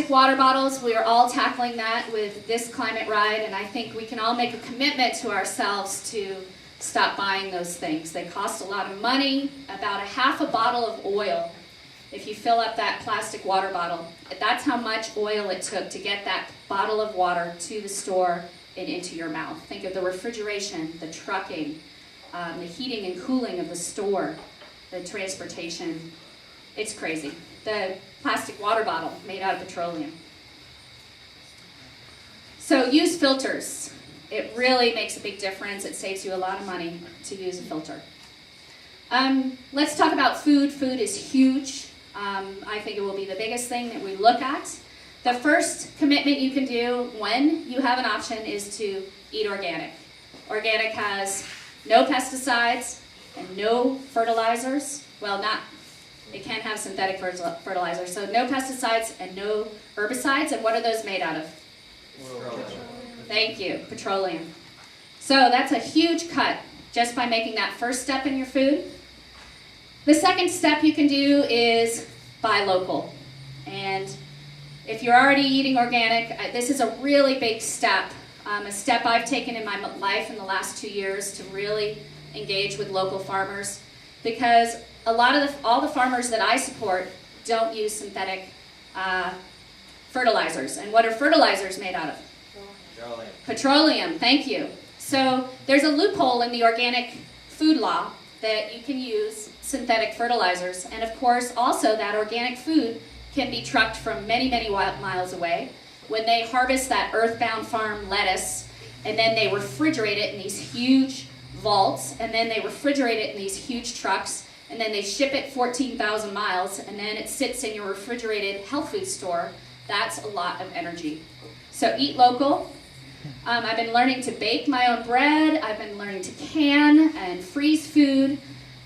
Plastic water bottles, we are all tackling that with this climate ride, and I think we can all make a commitment to ourselves to stop buying those things. They cost a lot of money, about a half a bottle of oil. If you fill up that plastic water bottle, that's how much oil it took to get that bottle of water to the store and into your mouth. Think of the refrigeration, the trucking, the heating and cooling of the store, the transportation. It's crazy. The plastic water bottle made out of petroleum. So use filters. It really makes a big difference. It saves you a lot of money to use a filter. Let's talk about food. Food is huge. I think it will be the biggest thing that we look at. The first commitment you can do when you have an option is to eat organic. Organic has no pesticides and no fertilizers. Well, it can have synthetic fertilizers, so no pesticides and no herbicides. And what are those made out of? Thank you, petroleum. So that's a huge cut just by making that first step in your food. The second step you can do is buy local. And if you're already eating organic, this is a really big step, a step I've taken in my life in the last 2 years to really engage with local farmers, because all the farmers that I support don't use synthetic fertilizers. And what are fertilizers made out of? Petroleum. Petroleum, thank you. So there's a loophole in the organic food law that you can use synthetic fertilizers. And of course, also that organic food can be trucked from many, many miles away. When they harvest that earthbound farm lettuce, and then they refrigerate it in these huge vaults, and then they refrigerate it in these huge trucks, and then they ship it 14,000 miles, and then it sits in your refrigerated health food store. That's a lot of energy. So eat local. I've been learning to bake my own bread. I've been learning to can and freeze food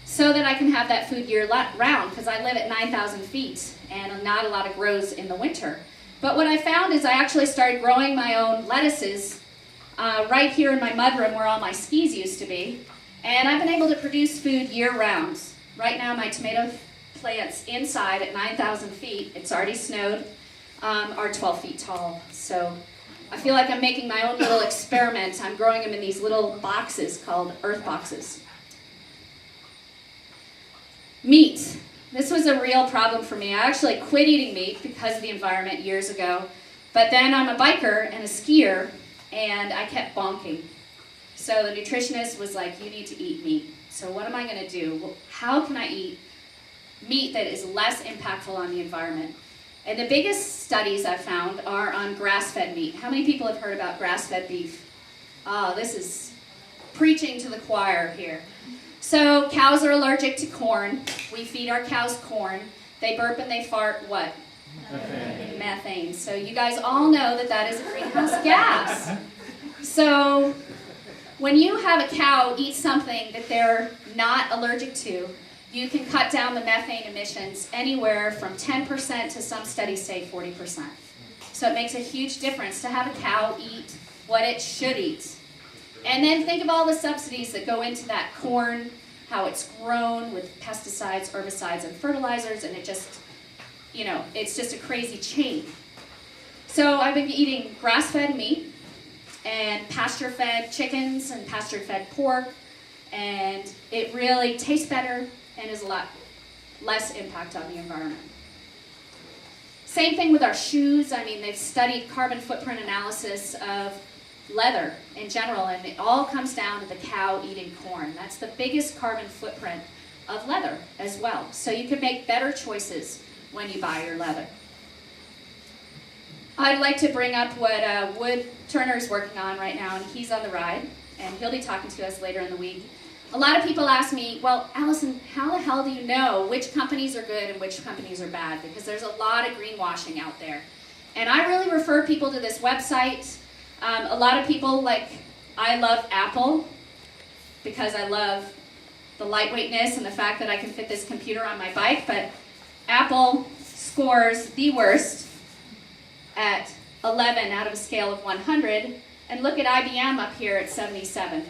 so that I can have that food year round, because I live at 9,000 feet and not a lot of grows in the winter. But what I found is I actually started growing my own lettuces right here in my mudroom where all my skis used to be, and I've been able to produce food year round. Right now my tomato plants inside at 9,000 feet, it's already snowed, are 12 feet tall. So I feel like I'm making my own little experiment. I'm growing them in these little boxes called earth boxes. Meat. This was a real problem for me. I actually quit eating meat because of the environment years ago. But then I'm a biker and a skier, and I kept bonking. So the nutritionist was like, you need to eat meat. So what am I going to do? Well, how can I eat meat that is less impactful on the environment? And the biggest studies I've found are on grass-fed meat. How many people have heard about grass-fed beef? Oh, this is preaching to the choir here. So cows are allergic to corn. We feed our cows corn. They burp and they fart what? Methane. So you guys all know that that is a greenhouse gas. So when you have a cow eat something that they're not allergic to, you can cut down the methane emissions anywhere from 10% to some studies say 40%. So it makes a huge difference to have a cow eat what it should eat. And then think of all the subsidies that go into that corn, how it's grown with pesticides, herbicides, and fertilizers, and it just, it's just a crazy chain. So I've been eating grass-fed meat and pasture-fed chickens and pasture-fed pork, and it really tastes better and is a lot less impact on the environment. Same thing with our shoes. I mean, they've studied carbon footprint analysis of leather in general, and it all comes down to the cow eating corn. That's the biggest carbon footprint of leather as well. So you can make better choices when you buy your leather. I'd like to bring up what Wood Turner's working on right now, and he's on the ride, and he'll be talking to us later in the week. A lot of people ask me, well, Allison, how the hell do you know which companies are good and which companies are bad? Because there's a lot of greenwashing out there. And I really refer people to this website. A lot of people, I love Apple because I love the lightweightness and the fact that I can fit this computer on my bike, but Apple scores the worst at 11 out of a scale of 100, and look at IBM up here at 77.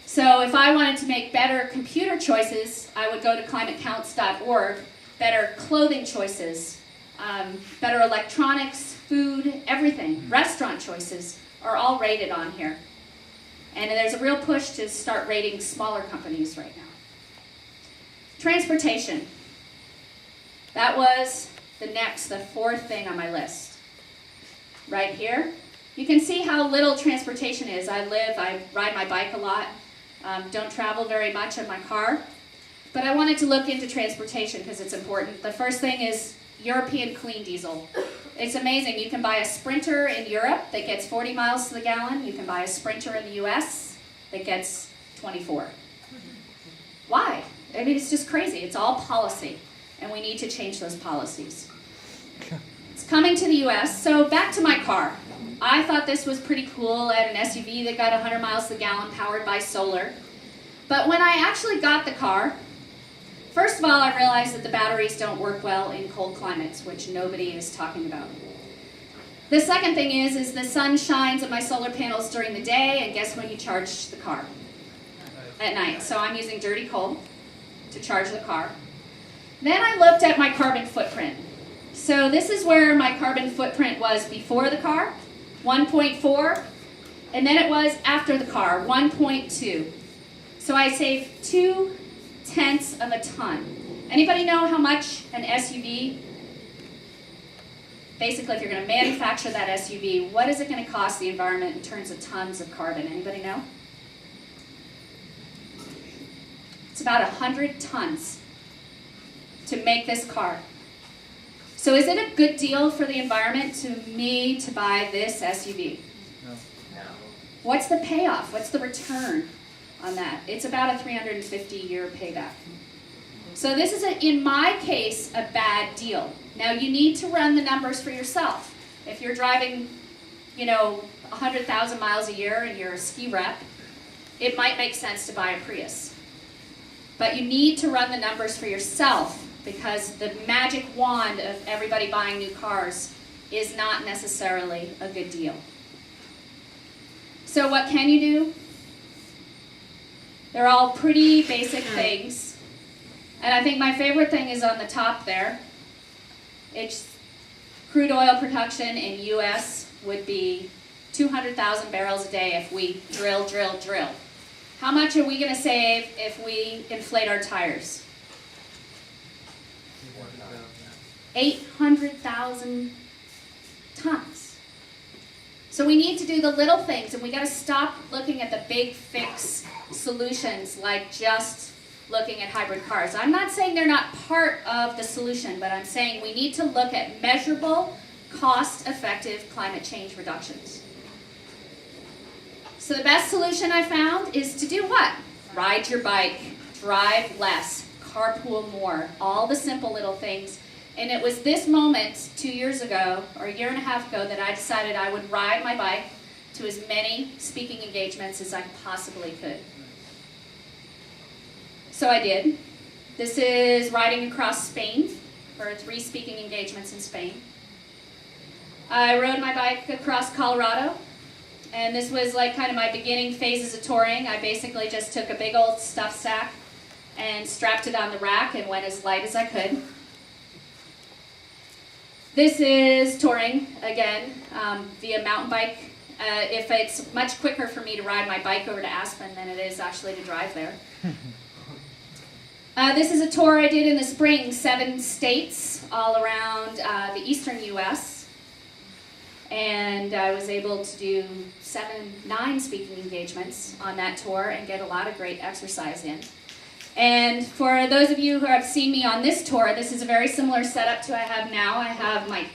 So if I wanted to make better computer choices, I would go to climatecounts.org, better clothing choices, better electronics, food, everything. Restaurant choices are all rated on here. And there's a real push to start rating smaller companies right now. Transportation. That was the fourth thing on my list. Right here. You can see how little transportation is. I ride my bike a lot, don't travel very much in my car. But I wanted to look into transportation because it's important. The first thing is European clean diesel. It's amazing. You can buy a Sprinter in Europe that gets 40 miles to the gallon. You can buy a Sprinter in the US that gets 24. Why? I mean, it's just crazy. It's all policy, and we need to change those policies. It's coming to the US, so back to my car. I thought this was pretty cool. I had an SUV that got 100 miles to the gallon powered by solar. But when I actually got the car, first of all, I realized that the batteries don't work well in cold climates, which nobody is talking about. The second thing is the sun shines at my solar panels during the day, and guess when you charge the car? At night. So I'm using dirty coal to charge the car. Then I looked at my carbon footprint. So this is where my carbon footprint was before the car, 1.4, and then it was after the car, 1.2. So I saved 0.2 of a ton. Anybody know how much an SUV, basically if you're going to manufacture that SUV, what is it going to cost the environment in terms of tons of carbon? Anybody know? It's about 100 tons to make this car. So is it a good deal for the environment to buy this SUV? No. What's the payoff? What's the return on that? It's about a 350-year payback. So this is, in my case, a bad deal. Now you need to run the numbers for yourself. If you're driving, 100,000 miles a year and you're a ski rep, it might make sense to buy a Prius. But you need to run the numbers for yourself, because the magic wand of everybody buying new cars is not necessarily a good deal. So what can you do? They're all pretty basic things. And I think my favorite thing is on the top there. It's crude oil production in U.S. would be 200,000 barrels a day if we drill. How much are we going to save if we inflate our tires? 800,000 tons. So we need to do the little things, and we got to stop looking at the big fix solutions like just looking at hybrid cars. I'm not saying they're not part of the solution, but I'm saying we need to look at measurable, cost-effective climate change reductions. So the best solution I found is to do what? Ride your bike, drive less, carpool more, all the simple little things. And it was this moment 2 years ago, or a year and a half ago, that I decided I would ride my bike to as many speaking engagements as I possibly could. So I did. This is riding across Spain for 3 speaking engagements in Spain. I rode my bike across Colorado, and this was like kind of my beginning phases of touring. I basically just took a big old stuff sack and strapped it on the rack and went as light as I could. This is touring, again, via mountain bike. If it's much quicker for me to ride my bike over to Aspen than it is actually to drive there. This is a tour I did in the spring, 7 states all around the eastern U.S. And I was able to do 9 speaking engagements on that tour and get a lot of great exercise in. And for those of you who have seen me on this tour, this is a very similar setup to what I have now. I have my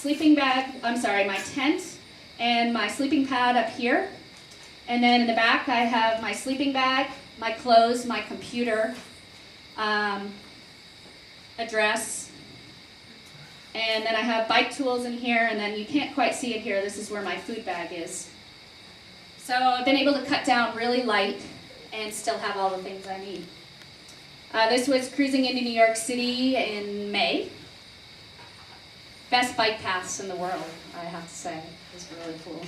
my tent and my sleeping pad up here. And then in the back I have my sleeping bag, my clothes, my computer, address, and then I have bike tools in here, and then you can't quite see it here, this is where my food bag is. So I've been able to cut down really light and still have all the things I need. This was cruising into New York City in May. Best bike paths in the world, I have to say. It was really cool.